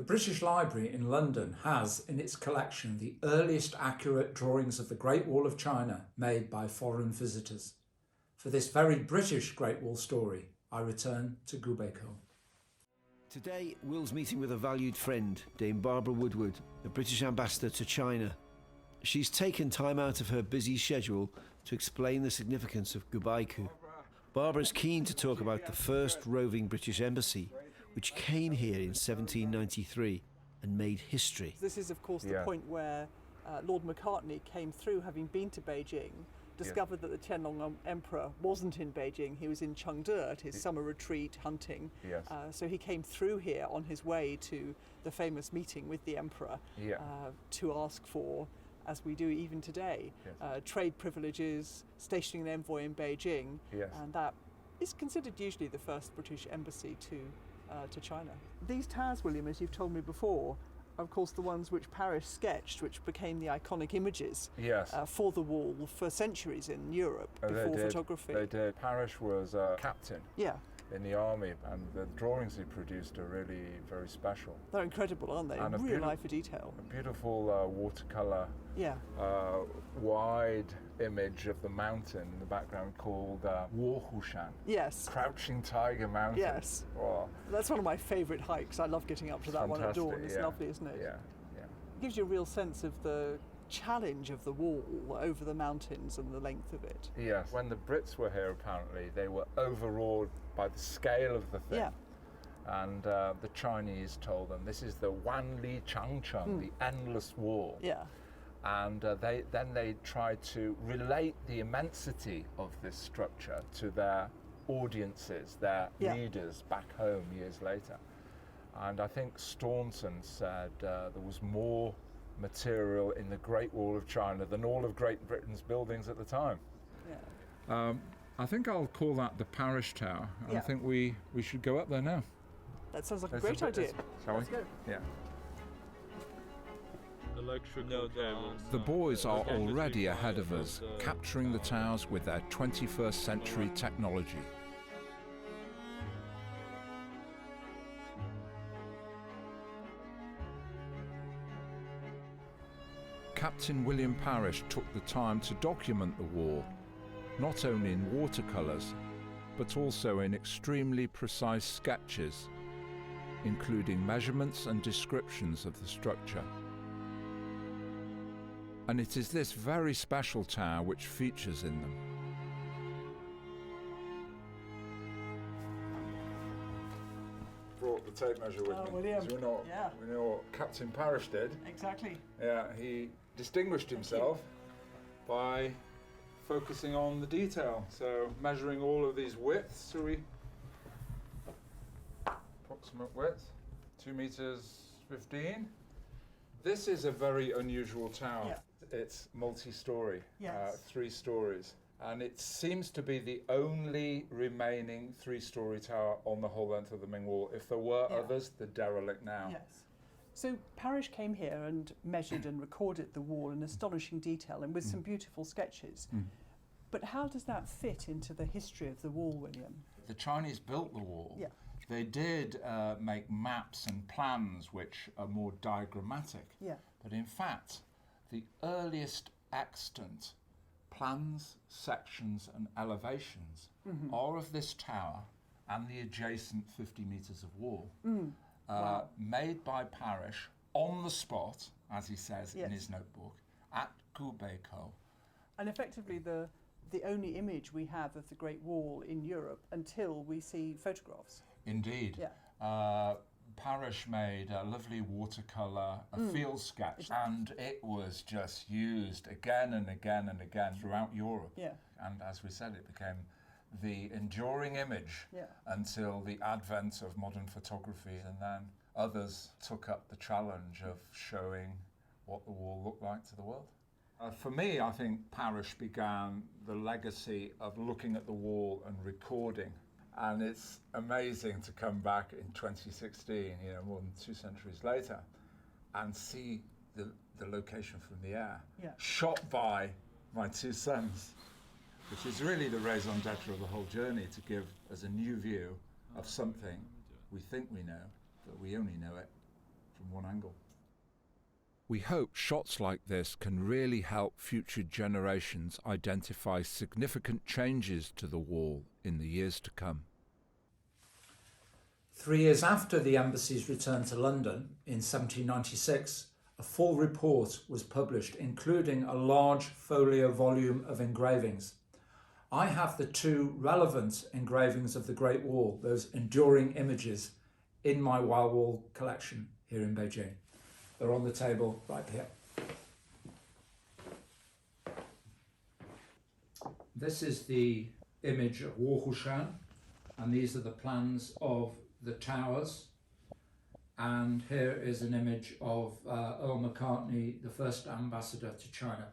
British Library in London has in its collection the earliest accurate drawings of the Great Wall of China made by foreign visitors. For this very British Great Wall story, I return to Gubeikou. Today, Will's meeting with a valued friend, Dame Barbara Woodward, the British ambassador to China. She's taken time out of her busy schedule to explain the significance of Gubeikou. Barbara's keen to talk about the first roving British embassy, which came here in 1793 and made history. This is, of course, the point where Lord Macartney came through, having been to Beijing, discovered that the Qianlong Emperor wasn't in Beijing, he was in Chengde at his summer retreat hunting. So he came through here on his way to the famous meeting with the Emperor to ask for, as we do even today, trade privileges, stationing an envoy in Beijing, and that is considered usually the first British embassy to China. These towers, William, as you've told me before, are of course the ones which Parrish sketched, which became the iconic images for the wall for centuries in Europe before photography. They did. Parrish was a captain in the army, and the drawings he produced are really very special. They're incredible, aren't they? And real eye for detail. A beautiful watercolour, wide image of the mountain in the background called Wuhushan. Yes. Crouching Tiger Mountain. Yes. Oh. That's one of my favourite hikes. I love getting up to that one at dawn. It's lovely, isn't it? Yeah. It gives you a real sense of the challenge of the wall over the mountains and the length of it. Yes. When the Brits were here, apparently, they were overawed by the scale of the thing. Yeah. And the Chinese told them, this is the Wan Li Changcheng, the endless wall. Yeah. And they tried to relate the immensity of this structure to their audiences, their readers back home years later. And I think Staunton said there was more material in the Great Wall of China than all of Great Britain's buildings at the time. Yeah. I think I'll call that the Parrish Tower. I think we should go up there now. That sounds like a great idea. Shall Let's go. Yeah. The boys are already ahead of us, capturing the towers with their 21st century technology. Captain William Parrish took the time to document the wall, not only in watercolours, but also in extremely precise sketches, including measurements and descriptions of the structure. And it is this very special tower which features in them. Brought the tape measure with me. William. We know what Captain Parrish did. Exactly. Yeah, he distinguished himself by focusing on the detail. So measuring all of these widths, approximate width, 2 meters 15. This is a very unusual tower. Yeah. It's multi-story, Yes. 3 stories. And it seems to be the only remaining 3-story tower on the whole length of the Ming Wall. If there were others, they're derelict now. Yes. So Parrish came here and measured and recorded the wall in astonishing detail and with some beautiful sketches. But how does that fit into the history of the wall, William? The Chinese built the wall. Yeah. They did make maps and plans which are more diagrammatic. Yeah. But in fact, the earliest extant plans, sections and elevations are of this tower and the adjacent 50 metres of wall, made by Parrish on the spot, as he says in his notebook, at Gubeikou. And effectively the only image we have of the Great Wall in Europe until we see photographs. Indeed. Yeah. Parrish made a lovely watercolour, a field sketch, and it was just used again and again and again throughout Europe. Yeah. And as we said, it became the enduring image until the advent of modern photography, and then others took up the challenge of showing what the wall looked like to the world. For me, I think Parrish began the legacy of looking at the wall and recording. And it's amazing to come back in 2016, more than 2 centuries later, and see the location from the air, shot by my 2 sons, which is really the raison d'etre of the whole journey, to give us a new view of something we think we know, but we only know it from from one angle. We hope shots like this can really help future generations identify significant changes to the wall in the years to come. 3 years after the embassy's return to London in 1796, a full report was published, including a large folio volume of engravings. I have the two relevant engravings of the Great Wall, those enduring images, in my wild wall collection here in Beijing. They're on the table right here. This is the image of Wuhushan, and these are the plans of the towers. And here is an image of Earl Macartney, the first ambassador to China.